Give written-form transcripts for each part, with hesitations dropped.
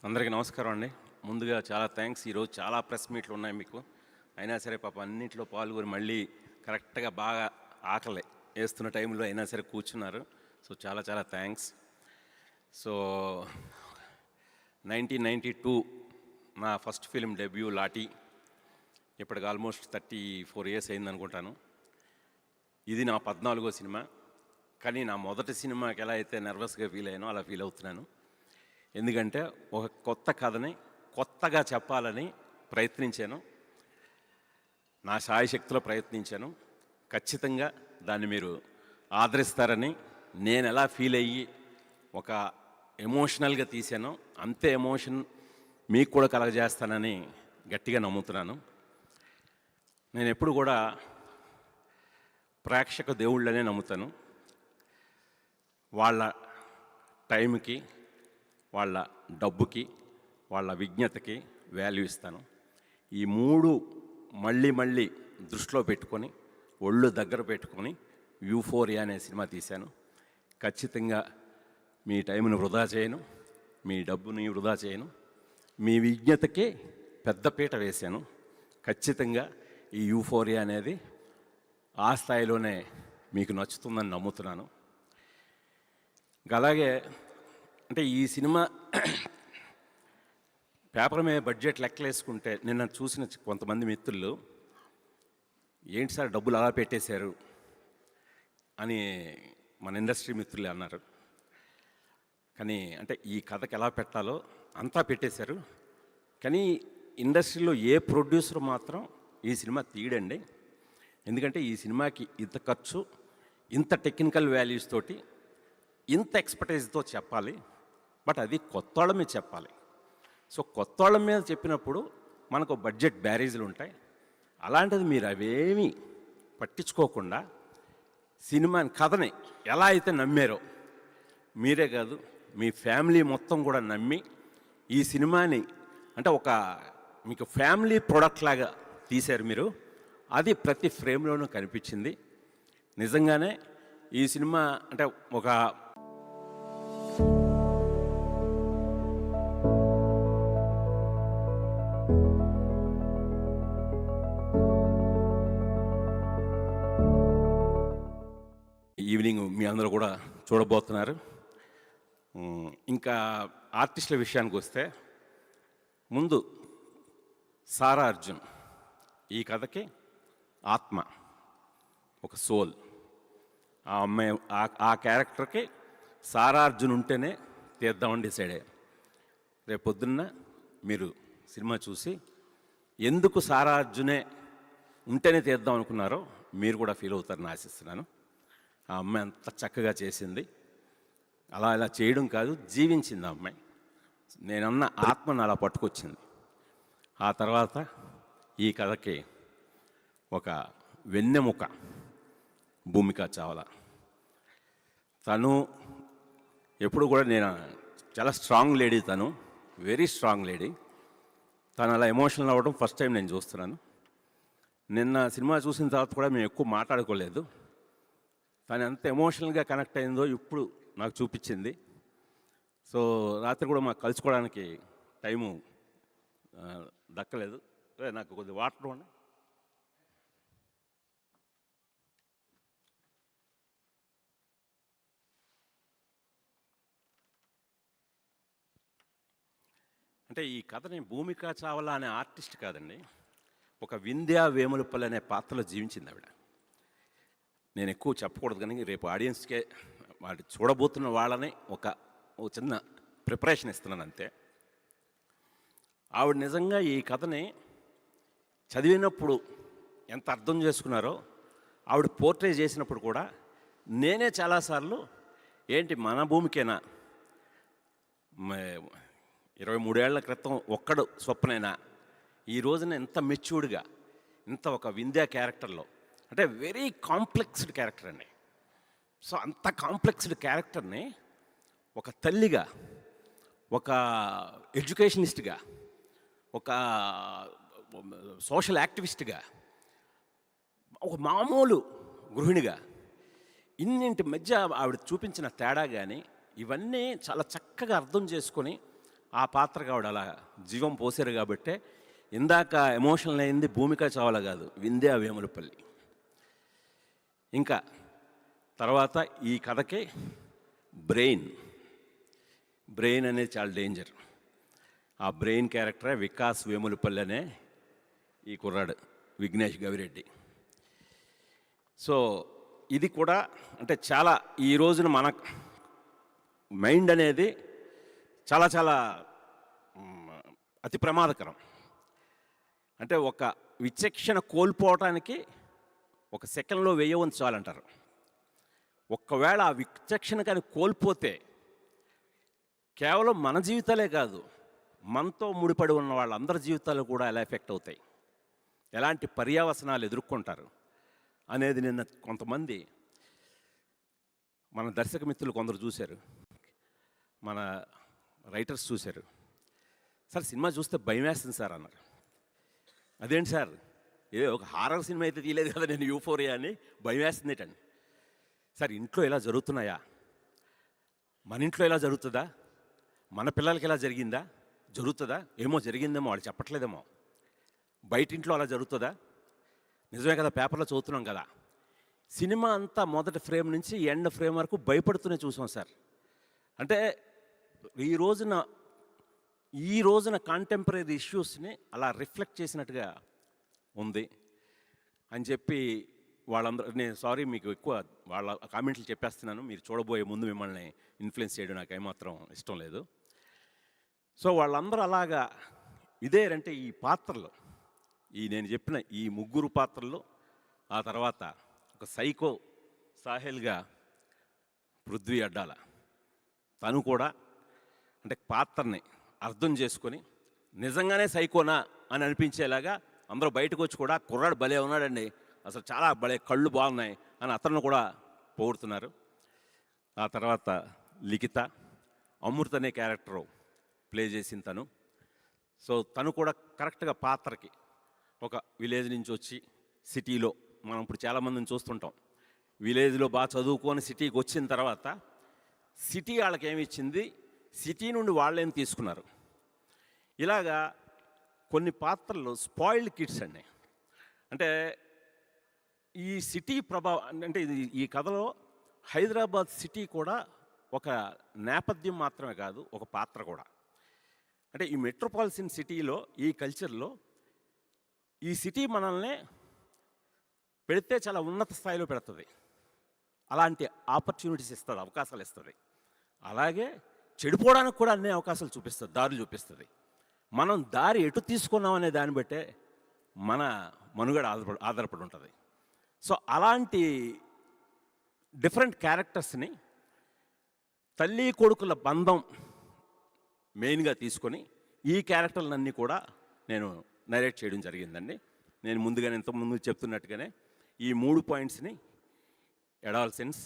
అందరికీ నమస్కారం అండి. ముందుగా చాలా థ్యాంక్స్. ఈరోజు చాలా ప్రెస్ మీట్లు ఉన్నాయి మీకు. అయినా సరే పాపం అన్నింటిలో పాల్గొని మళ్ళీ కరెక్ట్గా బాగా ఆకలి వేస్తున్న టైంలో అయినా సరే కూర్చున్నారు. సో చాలా చాలా థ్యాంక్స్. సో 1992 నా ఫస్ట్ ఫిల్మ్ డెబ్యూ లాఠీ. ఇప్పటికి ఆల్మోస్ట్ 34 years అయింది అనుకుంటాను. ఇది నా 14వ సినిమా. కానీ నా మొదటి సినిమాకి ఎలా అయితే నర్వస్గా ఫీల్ అయ్యానో అలా ఫీల్ అవుతున్నాను. ఎందుకంటే ఒక కొత్త కథని కొత్తగా చెప్పాలని ప్రయత్నించాను. నా శాయశక్తిలో ప్రయత్నించాను. ఖచ్చితంగా దాన్ని మీరు ఆదరిస్తారని, నేను ఎలా ఫీల్ అయ్యి ఒక ఎమోషనల్గా తీశానో అంతే ఎమోషన్ మీకు కూడా కలగజేస్తానని గట్టిగా నమ్ముతున్నాను. నేను ఎప్పుడు కూడా ప్రేక్షక దేవుళ్ళనే నమ్ముతాను. వాళ్ళ టైంకి, వాళ్ళ డబ్బుకి, వాళ్ళ విజ్ఞతకి వాల్యూ ఇస్తాను. ఈ మూడు మళ్ళీ మళ్ళీ దృష్టిలో పెట్టుకొని, ఒళ్ళు దగ్గర పెట్టుకొని యూఫోరియా అనే సినిమా తీశాను. ఖచ్చితంగా మీ టైంను వృధా చేయను, మీ డబ్బుని వృధా చేయను, మీ విజ్ఞతకి పెద్దపీట వేశాను. ఖచ్చితంగా ఈ యూఫోరియా అనేది ఆ స్థాయిలోనే మీకు నచ్చుతుందని నమ్ముతున్నాను. అలాగే అంటే ఈ సినిమా పేపర్ మీద బడ్జెట్ లెక్కలేసుకుంటే నిన్న చూసిన కొంతమంది మిత్రులు ఏంటి సార్ డబ్బులు అలా పెట్టేశారు అని మన ఇండస్ట్రీ మిత్రులు అన్నారు. కానీ అంటే ఈ కథకి ఎలా పెట్టాలో అంతా పెట్టేశారు. కానీ ఇండస్ట్రీలో ఏ ప్రొడ్యూసర్ మాత్రం ఈ సినిమా తీయడండి. ఎందుకంటే ఈ సినిమాకి ఇంత ఖర్చు, ఇంత టెక్నికల్ వాల్యూస్ తోటి, ఇంత ఎక్స్పర్టైజ్తో చెప్పాలి. బట్ అది కొత్త వాళ్ళ మీద చెప్పాలి. సో కొత్త వాళ్ళ మీద చెప్పినప్పుడు మనకు బడ్జెట్ బ్యారేజీలు ఉంటాయి. అలాంటిది మీరు అవేమీ పట్టించుకోకుండా సినిమాని, కథని ఎలా అయితే నమ్మారో, మీరే కాదు మీ ఫ్యామిలీ మొత్తం కూడా నమ్మి ఈ సినిమాని అంటే ఒక మీకు ఫ్యామిలీ ప్రొడక్ట్ లాగా తీశారు మీరు. అది ప్రతి ఫ్రేమ్లోనూ కనిపించింది. నిజంగానే ఈ సినిమా అంటే ఒక ఈవినింగ్ మీ అందరూ కూడా చూడబోతున్నారు. ఇంకా ఆర్టిస్టుల విషయానికి వస్తే, ముందు సారా అర్జున్ ఈ కథకి ఆత్మ, ఒక సోల్. ఆ అమ్మాయి ఆ క్యారెక్టర్కి సారా అర్జున్ ఉంటేనే తీద్దామని డిసైడ్ అయ్యాను. రేపు పొద్దున్న మీరు సినిమా చూసి ఎందుకు సారా అర్జునే ఉంటేనే తీద్దాం అనుకున్నారో మీరు కూడా ఫీల్ అవుతారని ఆశిస్తున్నాను. ఆ అమ్మాయి అంత చక్కగా చేసింది. అలా ఇలా చేయడం కాదు, జీవించింది ఆ అమ్మాయి. నేనన్న ఆత్మను అలా పట్టుకొచ్చింది. ఆ తర్వాత ఈ కథకి ఒక వెన్నెముక భూమికా చావ్లా. తను ఎప్పుడు కూడా నేను చాలా స్ట్రాంగ్ లేడీ, తను వెరీ స్ట్రాంగ్ లేడీ. తను అలా ఎమోషనల్ అవ్వడం ఫస్ట్ టైం నేను చూస్తున్నాను. నిన్న సినిమా చూసిన తర్వాత కూడా మేము ఎక్కువ మాట్లాడుకోలేదు. తను ఎంత ఎమోషనల్గా కనెక్ట్ అయిందో ఇప్పుడు నాకు చూపించింది. సో రాత్రి కూడా మాకు కలుసుకోవడానికి టైము దక్కలేదు. నాకు కొద్దిగా వాటర్ ఉండి. అంటే ఈ కథని భూమికా చావ్లా అనే ఆర్టిస్ట్ కాదండి, ఒక వింధ్యా వేములపల్లి అనే పాత్రలో జీవించింది ఆవిడ. నేను ఎక్కువ చెప్పకూడదు, కానీ రేపు ఆడియన్స్కే వాటి చూడబోతున్న వాళ్ళని ఒక చిన్న ప్రిపరేషన్ ఇస్తున్నాను అంతే. ఆవిడ నిజంగా ఈ కథని చదివినప్పుడు ఎంత అర్థం చేసుకున్నారో, ఆవిడ పోర్ట్రే చేసినప్పుడు కూడా నేనే చాలాసార్లు ఏంటి మన భూమికేనా 23 ఏళ్ల క్రితం ఒక్కడు స్వప్నేనా, ఈ రోజున ఎంత మెచ్యూర్డ్గా, ఇంత ఒక వింధ్యా క్యారెక్టర్లో, అంటే వెరీ కాంప్లెక్స్డ్ క్యారెక్టర్ అండి. సో అంత కాంప్లెక్స్డ్ క్యారెక్టర్ని ఒక తల్లిగా, ఒక ఎడ్యుకేషనిస్ట్గా, ఒక సోషల్ యాక్టివిస్ట్గా, ఒక మామూలు గృహిణిగా, ఇన్నింటి మధ్య ఆవిడ చూపించిన తేడా కానీ ఇవన్నీ చాలా చక్కగా అర్థం చేసుకొని ఆ పాత్రకు ఆవిడ అలా జీవం పోసారు కాబట్టే ఇందాక ఎమోషనల్ అయింది భూమిక చావల కాదు, వింధ్యా వేములపల్లి. ఇంకా తర్వాత ఈ కథకి బ్రెయిన్ అనేది చాలా డేంజర్. ఆ బ్రెయిన్ క్యారెక్టరే వికాస్ వేములపల్లి అనే ఈ కుర్రాడు విఘ్నేష్ గవిరెడ్డి. సో ఇది కూడా అంటే చాలా ఈ రోజున మన మైండ్ అనేది చాలా చాలా అతి ప్రమాదకరం. అంటే ఒక విచక్షణ కోల్పోవటానికి ఒక సెకండ్లో వేయవచ్చు చాలంటారు. ఒక్కవేళ ఆ విచక్షణ కానీ కోల్పోతే కేవలం మన జీవితాలే కాదు, మనతో ముడిపడి ఉన్న వాళ్ళందరి జీవితాలు కూడా ఎలా ఎఫెక్ట్ అవుతాయి, ఎలాంటి పర్యావసనాలు ఎదుర్కొంటారు అనేది నిన్న కొంతమంది మన దర్శక మిత్రులు కొందరు చూశారు, మన రైటర్స్ చూశారు. సార్ సినిమా చూస్తే భయం వేస్తుంది సార్ అన్నారు. అదేంటి సార్, ఒక హారర్ సినిమా అయితే తీయలేదు కదా నేను యూఫోరియా అని భయం వేస్తుంది ఏంటండి. సార్ ఇంట్లో ఇలా జరుగుతున్నాయా, మన ఇంట్లో ఇలా జరుగుతుందా, మన పిల్లలకి ఇలా జరిగిందా, జరుగుతుందా, ఏమో జరిగిందేమో వాళ్ళు చెప్పట్లేదేమో, బయట ఇంట్లో అలా జరుగుతుందా, నిజమే కదా పేపర్లో చదువుతున్నాం కదా. సినిమా అంతా మొదటి ఫ్రేమ్ నుంచి ఎండ్ ఫ్రేమ్ వరకు భయపడుతూనే చూసాం సార్. అంటే ఈ రోజున కాంటెంపరీ ఇష్యూస్ని అలా రిఫ్లెక్ట్ చేసినట్టుగా ఉంది అని చెప్పి వాళ్ళందరూ, నేను సారీ మీకు ఎక్కువ వాళ్ళ కామెంట్లు చెప్పేస్తున్నాను, మీరు చూడబోయే ముందు మిమ్మల్ని ఇన్ఫ్లుయెన్స్ చేయడం నాకు ఏమాత్రం ఇష్టం లేదు. సో వాళ్ళందరూ అలాగా ఇదేంటే ఈ పాత్రలు, నేను చెప్పిన ఈ ముగ్గురు పాత్రలు, ఆ తర్వాత ఒక సైకో సాహెల్గా పృథ్వీ అడ్డాల, తను కూడా అంటే పాత్రని అర్థం చేసుకొని నిజంగానే సైకోనా అని అనిపించేలాగా అందరూ బయటకు వచ్చి కూడా కుర్రాడు భలే ఉన్నాడండి, అసలు చాలా భలే కళ్ళు బాగున్నాయి అని అతను కూడా పొగుడుతున్నారు. ఆ తర్వాత లిఖిత, అమృత అనే క్యారెక్టరు ప్లే చేసిన తను. సో తను కూడా కరెక్ట్గా పాత్రకి, ఒక విలేజ్ నుంచి వచ్చి సిటీలో, మనం ఇప్పుడు చాలామందిని చూస్తుంటాం, విలేజ్లో బాగా చదువుకొని సిటీకి వచ్చిన తర్వాత సిటీ వాళ్ళకి ఏమి ఇచ్చింది, సిటీ నుండి వాళ్ళేం తీసుకున్నారు. ఇలాగా కొన్ని పాత్రలు స్పాయిల్డ్ కిడ్స్ అండి. అంటే ఈ సిటీ ప్రభావం, అంటే ఈ కథలో హైదరాబాద్ సిటీ కూడా ఒక నేపథ్యం మాత్రమే కాదు, ఒక పాత్ర కూడా. అంటే ఈ మెట్రోపాలిటన్ సిటీలో, ఈ కల్చర్లో ఈ సిటీ మనల్ని పెడితే చాలా ఉన్నత స్థాయిలో పెడుతుంది, అలాంటి ఆపర్చునిటీస్ ఇస్తుంది, అవకాశాలు ఇస్తుంది. అలాగే చెడిపోవడానికి కూడా అన్ని అవకాశాలు చూపిస్తుంది, దారులు చూపిస్తుంది. మనం దారి ఎటు తీసుకున్నాం అనే దాన్ని బట్టే మన మనుగడ ఆధారపడి ఉంటుంది. సో అలాంటి డిఫరెంట్ క్యారెక్టర్స్ని తల్లి కొడుకుల బంధం మెయిన్గా తీసుకొని ఈ క్యారెక్టర్లన్నీ కూడా నేను నరేట్ చేయడం జరిగిందండి. నేను ముందుగానే ఇంతకుముందు చెప్తున్నట్టుగానే ఈ 3 పాయింట్స్ని అడాలసెన్స్,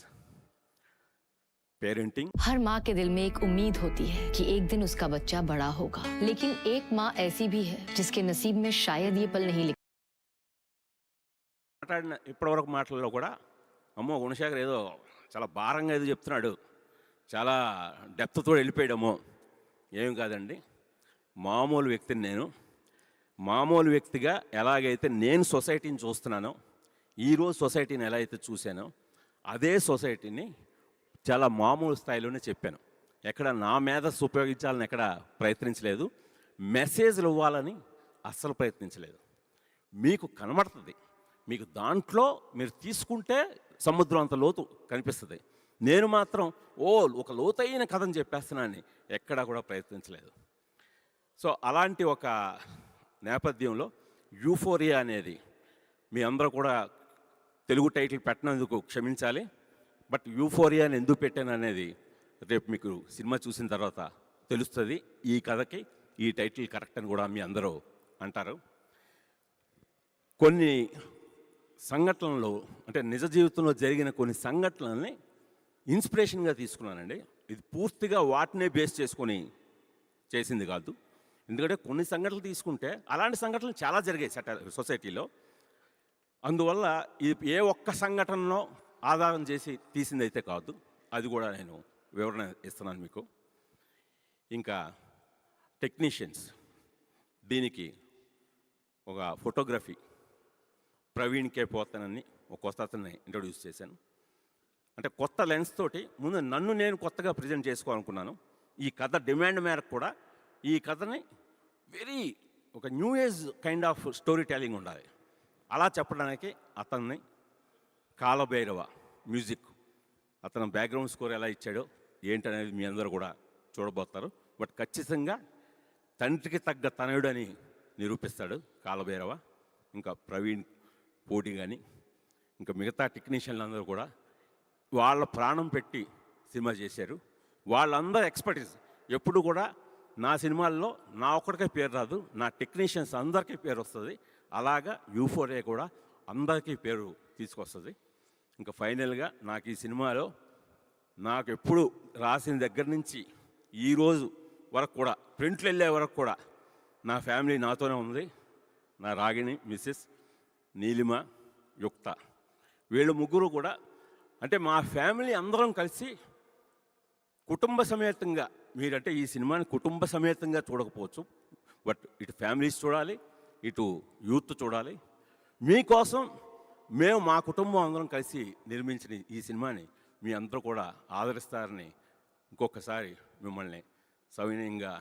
पेरेंटिंग। हर माँ के दिल में एक उम्मीद होती है कि एक दिन उसका बच्चा बड़ा होगा, लेकिन एक माँ ऐसी भी है जिसके नसीब में शायद ये पल नहीं लिखा। మాట్లాడిన ఇప్పటివరకు మాటల్లో కూడా అమ్మో గుణశేఖర్ ఏదో చాలా భారంగా ఏదో చెప్తున్నాడు, చాలా డెప్త్తో వెళ్ళిపోయాడమ్మో. ఏం కాదండి, మామూలు వ్యక్తిని నేను. మామూలు వ్యక్తిగా ఎలాగైతే నేను సొసైటీని చూస్తున్నానో, ఈరోజు సొసైటీని ఎలా అయితే చూశానో అదే సొసైటీని చాలా మామూలు స్థాయిలోనే చెప్పాను. ఎక్కడ నా మేధస్సు ఉపయోగించాలని ఎక్కడ ప్రయత్నించలేదు, మెసేజ్లు ఇవ్వాలని అస్సలు ప్రయత్నించలేదు. మీకు కనబడుతుంది, మీకు దాంట్లో మీరు తీసుకుంటే సముద్రం అంత లోతు కనిపిస్తుంది. నేను మాత్రం ఒక లోతైన కథను చెప్పేస్తున్నానని ఎక్కడా కూడా ప్రయత్నించలేదు. సో అలాంటి ఒక నేపథ్యంలో యూఫోరియా అనేది మీ అందరూ కూడా తెలుగు టైటిల్ పెట్టినందుకు క్షమించాలి. బట్ యూఫోరియాని ఎందుకు పెట్టాను అనేది రేపు మీకు సినిమా చూసిన తర్వాత తెలుస్తుంది. ఈ కథకి ఈ టైటిల్ కరెక్ట్ అని కూడా మీ అందరూ అంటారు. కొన్ని సంఘటనలు, అంటే నిజ జీవితంలో జరిగిన కొన్ని సంఘటనల్ని ఇన్స్పిరేషన్గా తీసుకున్నానండి. ఇది పూర్తిగా వాటినే బేస్ చేసుకొని చేసింది కాదు. ఎందుకంటే కొన్ని సంఘటనలు తీసుకుంటే అలాంటి సంఘటనలు చాలా జరిగాయి సొసైటీలో. అందువల్ల ఇది ఏ ఒక్క సంఘటనలో ఆధారం చేసి తీసింది అయితే కాదు, అది కూడా నేను వివరణ ఇస్తున్నాను మీకు. ఇంకా టెక్నీషియన్స్ దీనికి ఒక ఫోటోగ్రఫీ ప్రవీణ్ కే పోతనని ఒక కొత్త అతన్ని ఇంట్రొడ్యూస్ చేశాను. అంటే కొత్త లెన్స్ తోటి ముందు నన్ను నేను కొత్తగా ప్రజెంట్ చేసుకోవాలనుకున్నాను. ఈ కథ డిమాండ్ మేరకు కూడా ఈ కథని వెరీ ఒక new age kind of story telling ఉండాలి. అలా చెప్పడానికి అతన్ని కాలభైరవ మ్యూజిక్, అతను బ్యాక్గ్రౌండ్ స్కోర్ ఎలా ఇచ్చాడో ఏంటనేది మీ అందరూ కూడా చూడబోతారు. బట్ ఖచ్చితంగా తండ్రికి తగ్గ తనయుడని నిరూపిస్తాడు కాలభైరవ. ఇంకా ప్రవీణ్ పోటీ కానీ ఇంకా మిగతా టెక్నీషియన్లు అందరూ కూడా వాళ్ళ ప్రాణం పెట్టి సినిమా చేశారు. వాళ్ళందరూ ఎక్స్పర్టీస్. ఎప్పుడు కూడా నా సినిమాల్లో నా ఒక్కడికే పేరు రాదు, నా టెక్నీషియన్స్ అందరికీ పేరు వస్తుంది. అలాగా యూఫోరియా కూడా అందరికీ పేరు తీసుకొస్తుంది. ఇంకా ఫైనల్గా నాకు ఈ సినిమాలో నాకు ఎప్పుడు రాసిన దగ్గర నుంచి ఈరోజు వరకు కూడా ప్రింట్లు వెళ్ళే వరకు కూడా నా ఫ్యామిలీ నాతోనే ఉంది. నా రాగిణి, మిస్సెస్ నీలిమ, యుక్త, వీళ్ళు ముగ్గురు కూడా అంటే మా ఫ్యామిలీ అందరం కలిసి కుటుంబ సమేతంగా, మీరంటే ఈ సినిమాని కుటుంబ సమేతంగా చూడకపోవచ్చు, బట్ ఇటు ఫ్యామిలీస్ చూడాలి, ఇటు యూత్ చూడాలి. మీకోసం మేము మా కుటుంబం అందరం కలిసి నిర్మించిన ఈ సినిమాని మీ అందరూ కూడా ఆదరిస్తారని ఇంకొకసారి మిమ్మల్ని సవినయంగా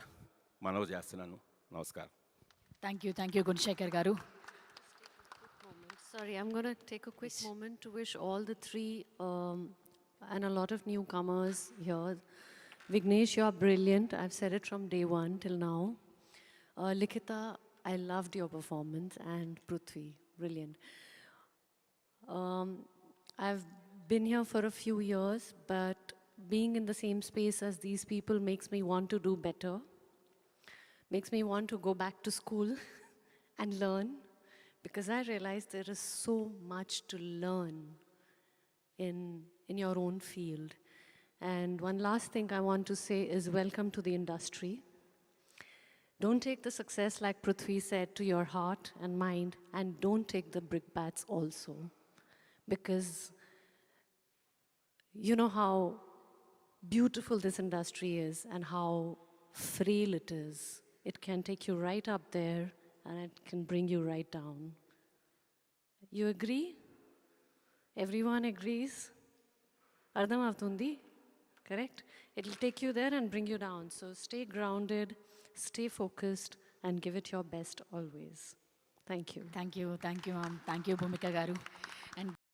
మనవి చేస్తున్నాను. నమస్కారం. థ్యాంక్ యూ గుణశేఖర్ గారు. Sorry, I'm going to take a quick moment to wish all the three and a lot of newcomers here. Vignesh, you are brilliant. I've said it from day one till now. Likita, I loved your performance, and Prithvi, brilliant. I've been here for a few years, but being in the same space as these people makes me want to do better, makes me want to go back to school and learn, because I realize there is so much to learn in your own field. And one last thing I want to say is welcome to the industry. Don't take the success, like Prithvi said, to your heart and mind, and don't take the brickbats also, because you know how beautiful this industry is and how frail it is. It can take you right up there and it can bring you right down. You agree? Everyone agrees? Ardham avtundi? Correct? It will take you there and bring you down. So stay grounded, stay focused, and give it your best always. Thank you. Thank you ma'am. థ్యాంక్ యూ భూమిక గారు.